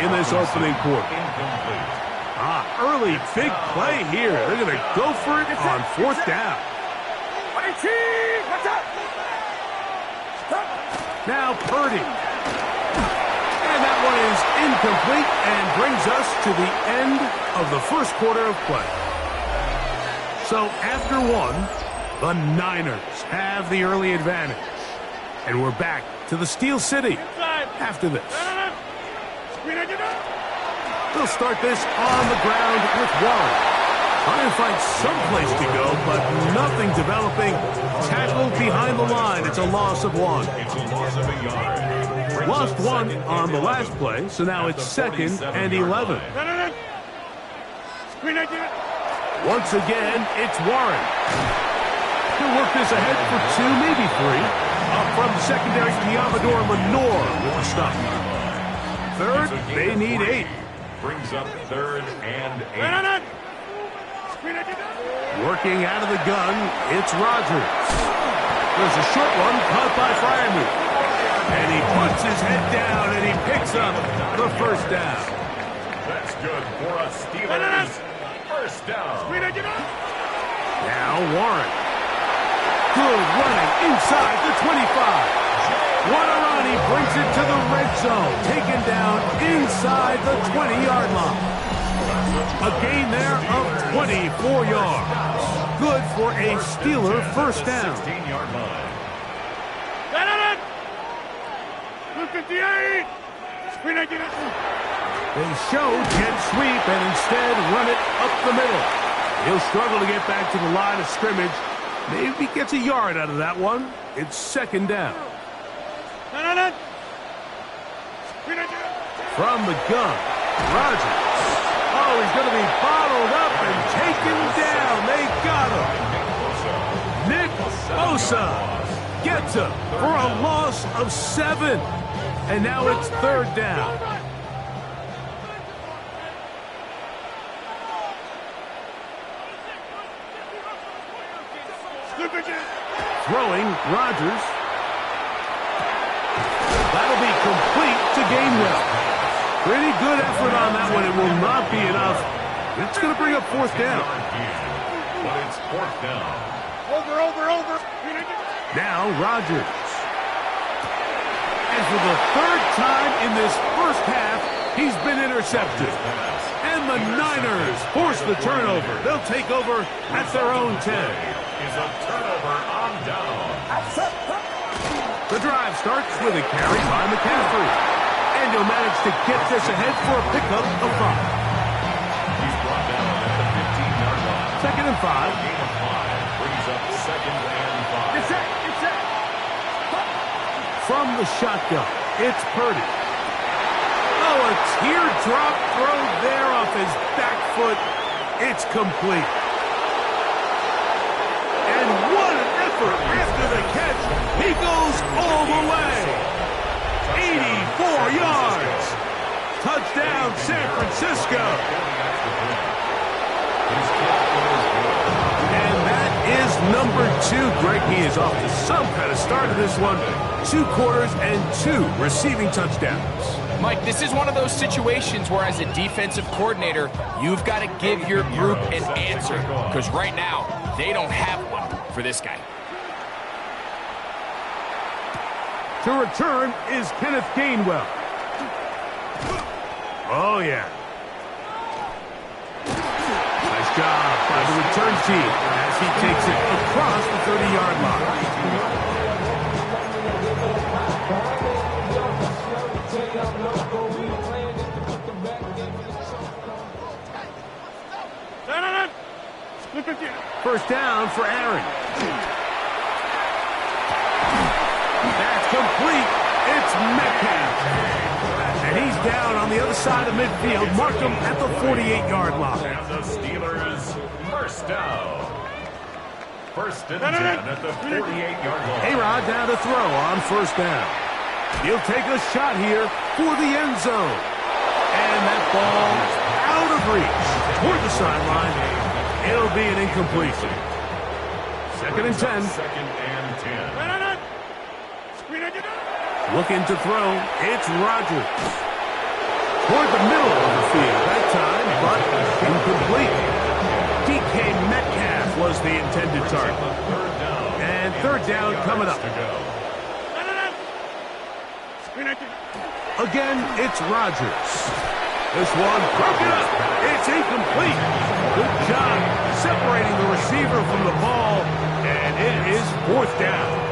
in this opening quarter. Early big play here. They're going to go for it on fourth down. Now Purdy. And that one is incomplete and brings us to the end of the first quarter of play. So after one, the Niners have the early advantage. And we're back to the Steel City after this. They'll start this on the ground with Warren. Trying to find some place to go, but nothing developing. Tackled behind the line. It's a loss of one. It's a loss of a yard. Lost one on the last play, so now it's 2nd and 11. Once again, it's Warren. He'll work this ahead for 2, maybe 3. Up from the secondary, Amador Lenore with the stop. Third, they need 8. Brings up 3rd and 8. Working out of the gun, it's Rodgers. There's a short one caught by Fryermuth. And he puts his head down and he picks up the first down. That's good for a Steelers first down. Now Warren. Good running inside the 25. What a run. He brings it to the red zone. Taken down inside the 20-yard line. A gain there of 24 yards. Good for a Steeler first down. 16-yard line. They show jet sweep and instead run it up the middle. He'll struggle to get back to the line of scrimmage. Maybe gets a yard out of that one. It's 2nd down. From the gun, Rodgers. Oh, he's going to be bottled up and taken down. They got him. Nick Bosa gets him for a loss of 7. And now it's 3rd down. Throwing, Rodgers. That'll be complete to Gainwell. Pretty good effort on that one. It will not be enough. It's going to bring up 4th down. But it's 4th down. Over. Now Rodgers. And for the 3rd time in this first half, he's been intercepted. And the Niners force the turnover. They'll take over at their own 10. Is a turnover on down. The drive starts with a carry by McCaffrey. And he'll manage to get this ahead for a pickup of 5. He's brought down at the 15-yard line. 2nd and 5. Gain of 5 brings up 2nd and 5. It's set. From the shotgun, it's Purdy. Oh, a teardrop throw there off his back foot. It's complete. And what an effort after the catch. He goes all the way. 84 yards. Touchdown, San Francisco. And that is number 2. Greg, he is off to some kind of start of this one. 2 quarters and 2 receiving touchdowns. Mike, this is one of those situations where as a defensive coordinator, you've got to give your group an answer. Because right now, they don't have one for this guy. To return is Kenneth Gainwell. Oh, yeah. Nice job by the return team as he takes it across the 30-yard line. First down for Aaron. That's complete. It's Metcalf. And he's down on the other side of midfield. Marked him at the 48-yard line. And the Steelers first down. 1st and 10 at the 48-yard line. A-Rod down to throw on 1st down. He'll take a shot here for the end zone. And that ball out of reach toward the sideline. It'll be an incompletion. 2nd and 10. 2nd and 10. Looking to throw. It's Rodgers. toward the middle of the field that time, but incomplete. DK Metcalf was the intended target. And third down coming up. Again, it's Rodgers. This one broken up. It's incomplete. Good job separating the receiver from the ball, and it is fourth down.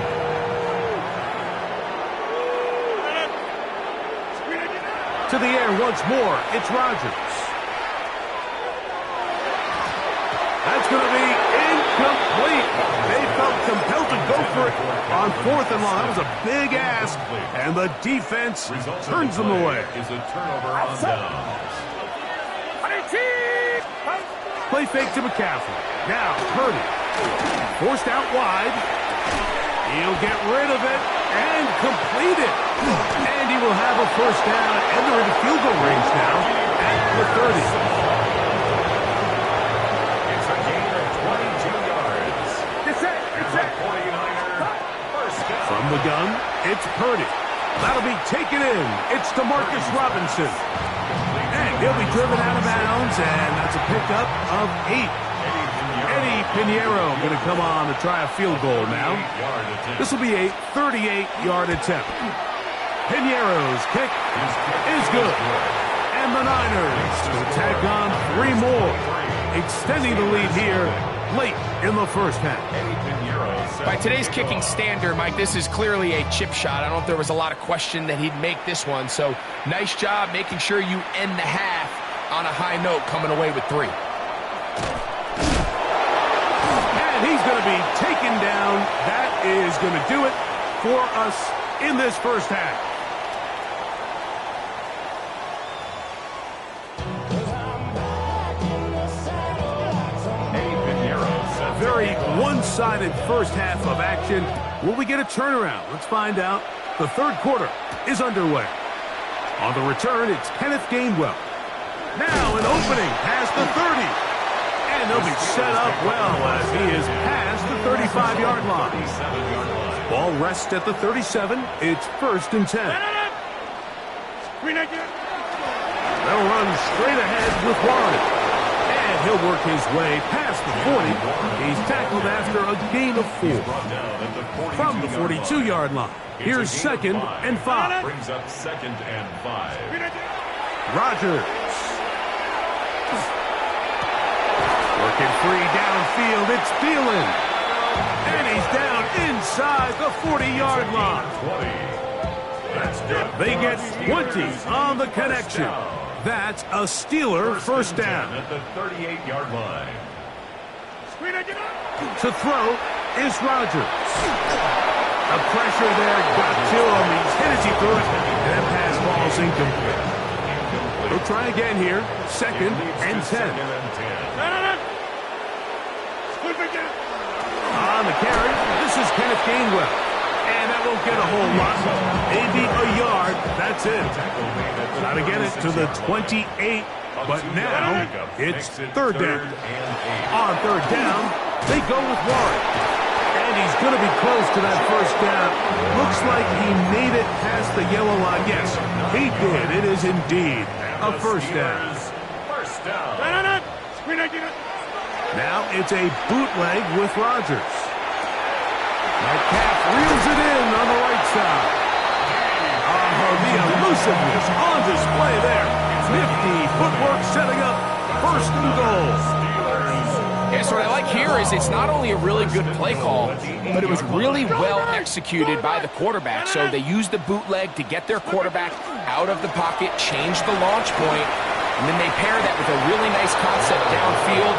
To the air once more, it's Rodgers. That's going to be incomplete. They felt compelled to go for it on fourth and long. That was a big ask, and the defense turns them away. Is a turnover on downs. Play fake to McCaffrey. Now Purdy. Forced out wide. He'll get rid of it and complete it. And he will have a first down, and they're into field goal range now at the 30. It's a gain of 22 yards. It's it. And the 49er first down. From the gun, it's Purdy. That'll be taken in. It's DeMarcus Robinson. And he'll be driven out of bounds, and that's a pickup of 8. Eddie Pinheiro going to come on to try a field goal now. This will be a 38-yard attempt. Pinheiro's kick is good. And the Niners will tack on 3 more, extending the lead here late in the first half. By today's kicking standard, Mike, this is clearly a chip shot. I don't know if there was a lot of question that he'd make this one. So nice job making sure you end the half on a high note, coming away with 3. And he's going to be taken down. That is going to do it for us in this first half. Very one-sided first half of action. Will we get a turnaround? Let's find out. The third quarter is underway. On the return, it's Kenneth Gainwell. Now an opening past the 30. And they'll be set up well as he is past the 35-yard line. Ball rests at the 37. It's 1st and 10. They'll run straight ahead with Warren. And he'll work his way past the 40. He's tackled after a gain of 4. From the 42-yard line, here's 2nd and 5. Brings up 2nd and 5. Rodgers. Working free downfield, it's Thielen. And he's down inside the 40-yard line. They get 20 on the connection. That's a Steeler first down. At the 38-yard line. To throw is Rodgers. The pressure there got to him. He's hit as he threw it. And that pass ball's incomplete. We'll try again here. 2nd and 10. On the carry, this is Kenneth Gainwell. And that won't get a whole lot. Maybe a yard. That's it. Got to get it to the 28. But now it's 3rd down. On 3rd down, they go with Warren. And he's going to be close to that first down. Looks like he made it past the yellow line. Yes, he did. It is indeed a first down. First down. Now it's a bootleg with Rodgers. Metcalf reels it in on the right side. Oh, the elusiveness on display there. Nifty footwork setting up 1st and goal. Yes, what I like here is it's not only a really good play call, but it was really well executed by the quarterback. So they used the bootleg to get their quarterback out of the pocket, change the launch point, and then they pair that with a really nice concept downfield.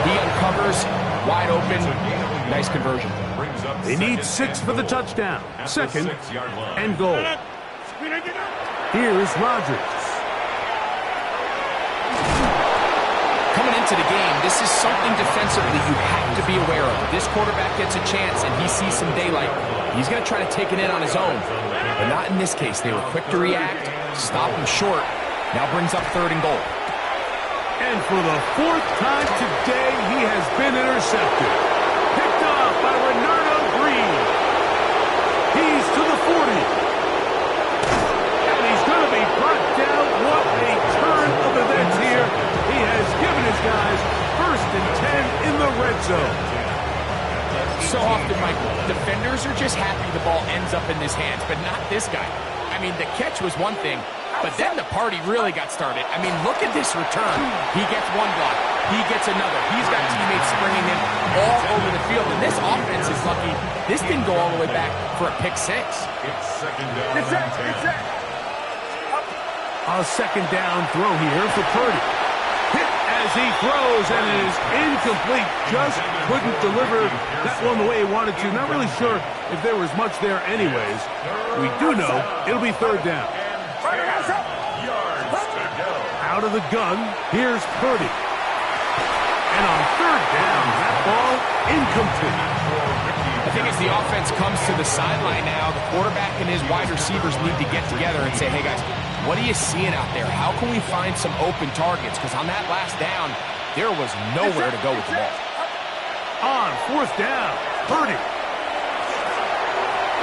He uncovers, wide open, nice conversion. They need 6 for the touchdown. 2nd and goal. Here's Rodgers. Coming into the game, this is something defensively you have to be aware of. This quarterback gets a chance and he sees some daylight. He's going to try to take it in on his own. But not in this case. They were quick to react, stop him short. Now brings up 3rd and goal. And for the 4th time today, he has been intercepted. Picked off by Renardo Green. He's to the 40. And he's going to be brought down. What a just happy the ball ends up in his hands, but not this guy. I mean, the catch was one thing, but then the party really got started. I mean, look at this return. He gets one block. He gets another. He's got teammates springing him all over the field. And this offense is lucky. This didn't go all the way back for a pick six. It's second down and 10. A second down throw here for Purdy. Hit as he throws, and it is incomplete. Just couldn't deliver that one the way he wanted to. Not really sure if there was much there anyways. We do know it'll be third down. Yards to go. Out of the gun, here's Purdy. And on third down, that ball incomplete. I think as the offense comes to the sideline now, the quarterback and his wide receivers need to get together and say, hey, guys, what are you seeing out there? How can we find some open targets? Because on that last down, there was nowhere to go with the ball. On fourth down, Purdy.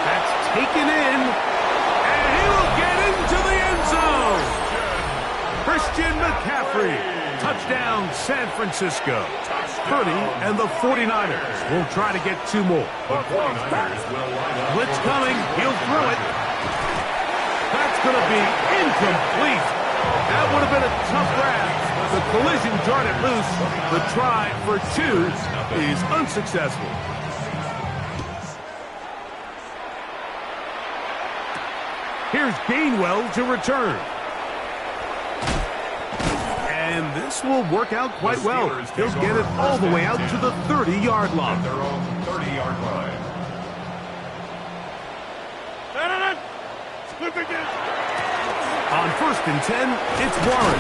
That's taken in, and he will get into the end zone. Christian McCaffrey. Touchdown, San Francisco. Purdy and the 49ers will try to get two more. Blitz coming. He'll throw it. That's going to be incomplete. That would have been a tough grab. The collision jarred it loose. The try for two is unsuccessful. Here's Gainwell to return. And this will work out quite well. He'll get it all the way out to the 30-yard line. Their own 30-yard line. On first and 10, it's Warren.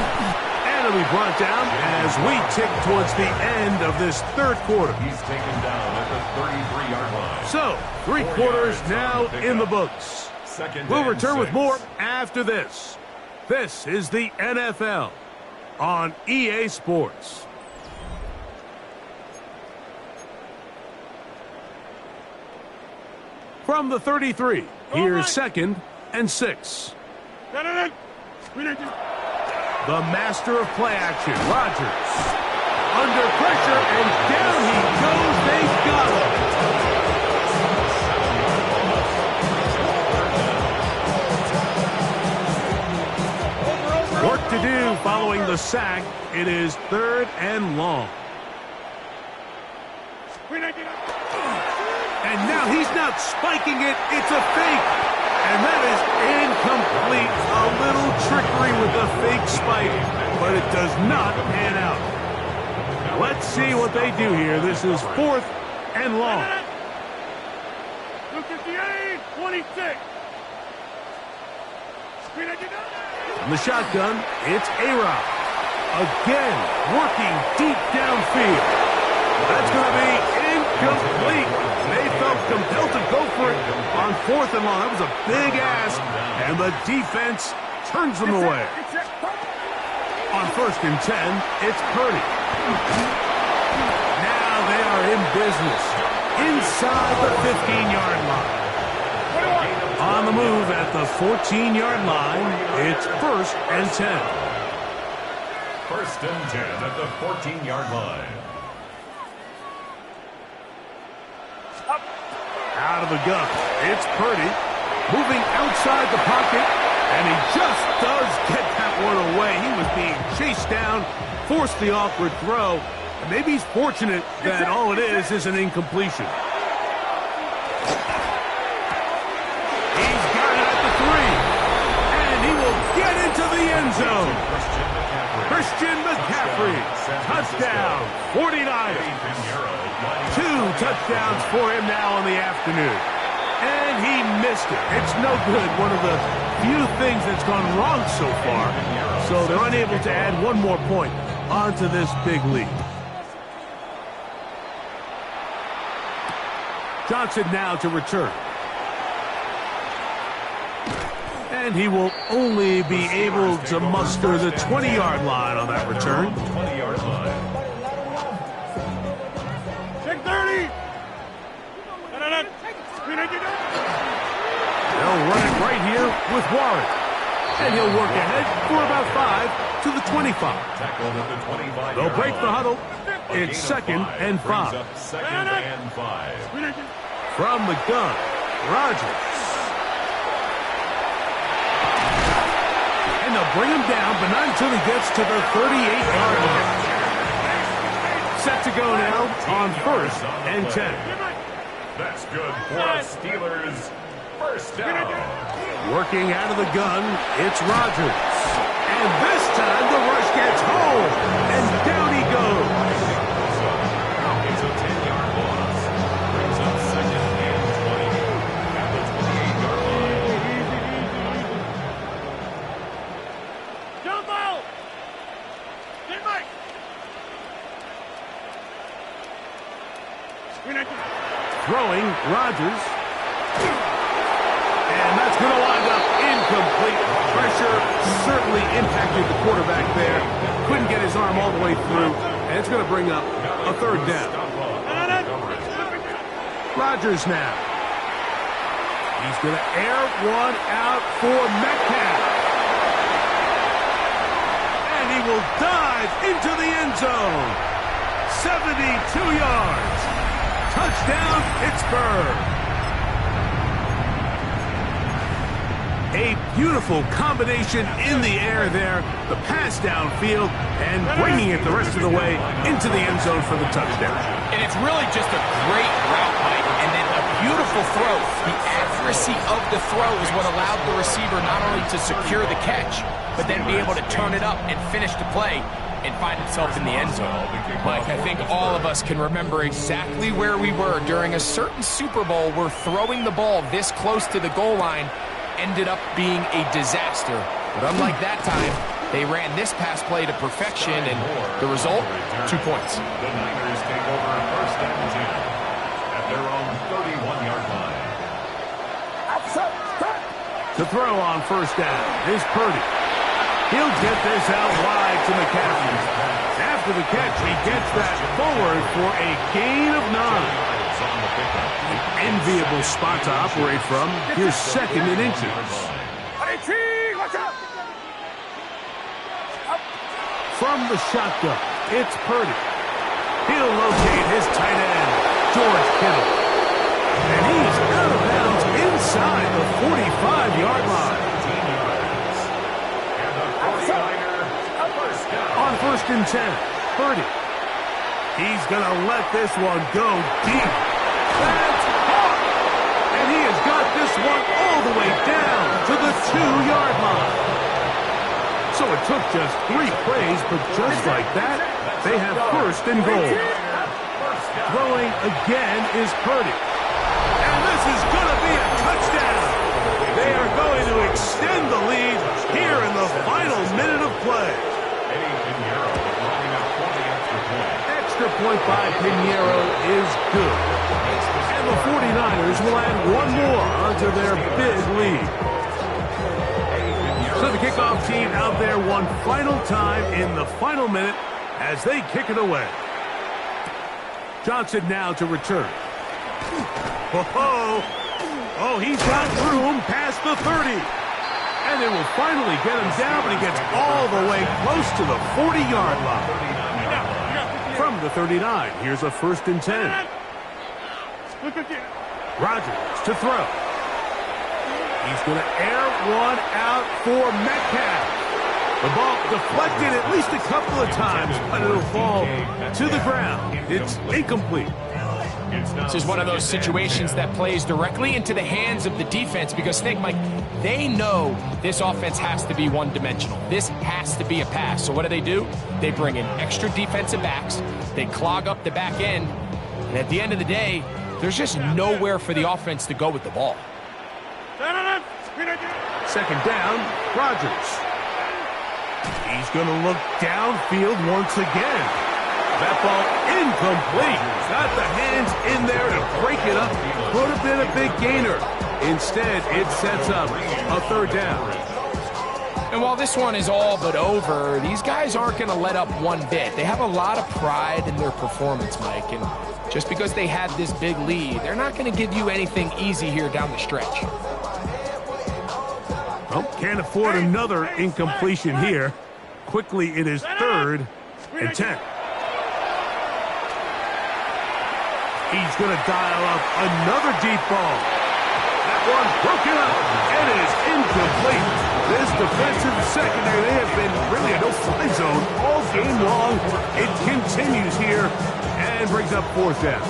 And it'll be brought down as we tick towards the end of this third quarter. He's taken down at the 33-yard line. So, 3 quarters now in the books. We'll return with more after this. This is the NFL on EA Sports. From the 33, here's second and 6. The master of play action, Rodgers. Under pressure, and down he goes. They've got him. Work to do following the sack. It is third and long. And now he's not spiking it. It's a fake. And that is incomplete. A little trickery with the fake spike, but it does not pan out. Let's see what they do here. This is fourth and long. 26. From the shotgun, it's A-Rod. Again, working deep downfield. That's going to be incomplete. They felt compelled to go for it on fourth and long. That was a big ask, and the defense turns them away. On first and 10, it's Purdy. Now they are in business inside the 15-yard line. On the move at the 14-yard line, it's first and 10. First and 10 at the 14-yard line. Out of the gun, it's Purdy, moving outside the pocket, and he just does get that one away. He was being chased down, forced the awkward throw, and maybe he's fortunate that all it is an incompletion. He's got it at the 3, and he will get into the end zone. Christian McCaffrey, touchdown, 49ers. 2 touchdowns for him now in the afternoon. And he missed it. It's no good. One of the few things that's gone wrong so far. So they're unable to add one more point onto this big lead. Johnson now to return. And he will only be able to muster the 20-yard line on that return. 20-yard line. Check 30. They'll run it right here with Warren. And he'll work ahead for about 5 to the 25. Tackled at the 25. They'll break the huddle. It's second and 5. Second and 5. From the gun, Rodgers. And they'll bring him down, but not until he gets to the 38-yard line. Set to go now on 1st and 10. That's good for a Steelers first down. Working out of the gun, it's Rodgers. And this time the rush gets home. And down he goes. It's a 10-yard loss. Brings up 2nd and 20 at the 28-yard line. Jump out! Get back! Throwing, Rodgers. And that's going to wind up incomplete. Pressure certainly impacted the quarterback there. Couldn't get his arm all the way through. And it's going to bring up a 3rd down. Rodgers now. He's going to air one out for Metcalf. And he will dive into the end zone. 72 yards. Touchdown, Pittsburgh. A beautiful combination in the air there. The pass downfield and bringing it the rest of the way into the end zone for the touchdown. And it's really just a great route, Mike, and then a beautiful throw. The accuracy of the throw is what allowed the receiver not only to secure the catch, but then be able to turn it up and finish the play and find himself in the end zone. Mike, I think all of us can remember exactly where we were during a certain Super Bowl where throwing the ball this close to the goal line ended up being a disaster. But unlike that time, they ran this pass play to perfection, and the result, 2 points. The Niners take over 1st and 10 at their own 31-yard line. To throw on 1st down is Purdy. He'll get this out wide to McCaffrey. After the catch, he gets that forward for a gain of 9. An enviable spot to operate from. Here's 2nd and inches. From the shotgun, it's Purdy. He'll locate his tight end, George Kittle. And he's out of bounds inside the 45-yard line. On 1st and 10, Purdy. He's going to let this one go deep. That's hard. And he has got this one all the way down to the 2-yard line. So it took just 3 plays, but just like that, they have 1st and goal. Throwing again is Purdy. And this is going to be a touchdown. They are going to extend the lead here in the final minute of play. Extra point by Pinheiro is good. And the 49ers will add 1 more onto their big lead. So the kickoff team out there one final time in the final minute as they kick it away. Johnson now to return. Oh, he's got room past the 30. And they will finally get him down, but he gets all the way close to the 40-yard line. From the 39, here's a 1st and 10. Rodgers to throw. He's going to air one out for Metcalf. The ball deflected at least a couple of times, but it'll fall to the ground. It's incomplete. This is one of those situations that plays directly into the hands of the defense because, think, Mike, they know this offense has to be one-dimensional. This has to be a pass. So what do? They bring in extra defensive backs. They clog up the back end. And at the end of the day, there's just nowhere for the offense to go with the ball. 2nd down, Rodgers. He's going to look downfield once again. That ball incomplete. Got the hands in there to break it up. Could have been a big gainer. Instead, it sets up a 3rd down. And while this one is all but over, these guys aren't going to let up one bit. They have a lot of pride in their performance, Mike. And just because they had this big lead, they're not going to give you anything easy here down the stretch. Well, can't afford another incompletion here. Quickly, it is 3rd and 10. He's going to dial up another deep ball. That one broken up. It is incomplete. This defensive secondary, they have been really a no-fly zone all game long. It continues here and brings up fourth down.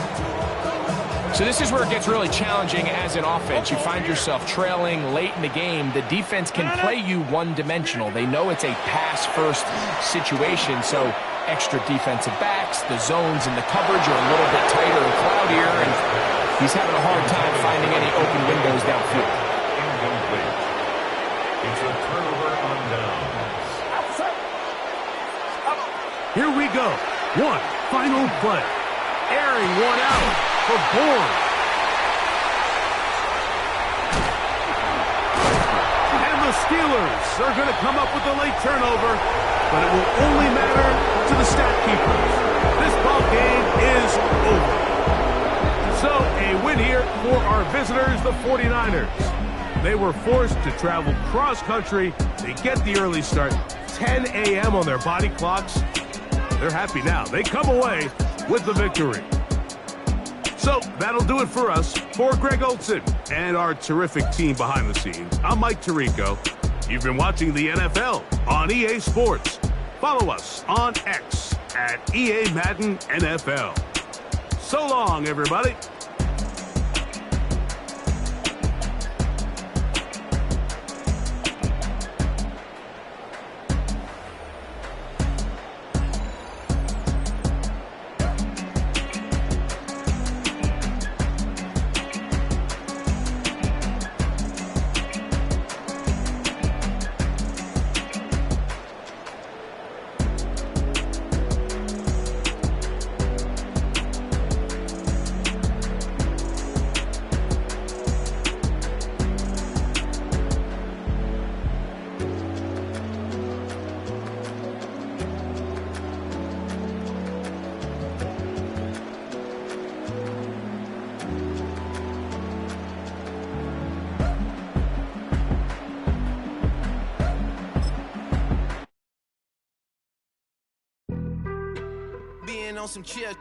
So this is where it gets really challenging as an offense. You find yourself trailing late in the game. The defense can play you one-dimensional. They know it's a pass-first situation, so extra defensive backs, the zones and the coverage are a little bit tighter and cloudier, and he's having a hard time finding any open windows downfield. Incomplete. It's a turnover on downs. Here we go. One final play. Airing one out for Bourne. And the Steelers are going to come up with a late turnover, but it will only matter to the stat keepers. This ball game is over. So, a win here for our visitors, the 49ers. They were forced to travel cross-country. They get the early start, 10 a.m. on their body clocks. They're happy now. They come away with the victory. So, that'll do it for us. For Greg Olson and our terrific team behind the scenes, I'm Mike Tirico. You've been watching the NFL on EA Sports. Follow us on X at EA Madden NFL. So long, everybody. On some chill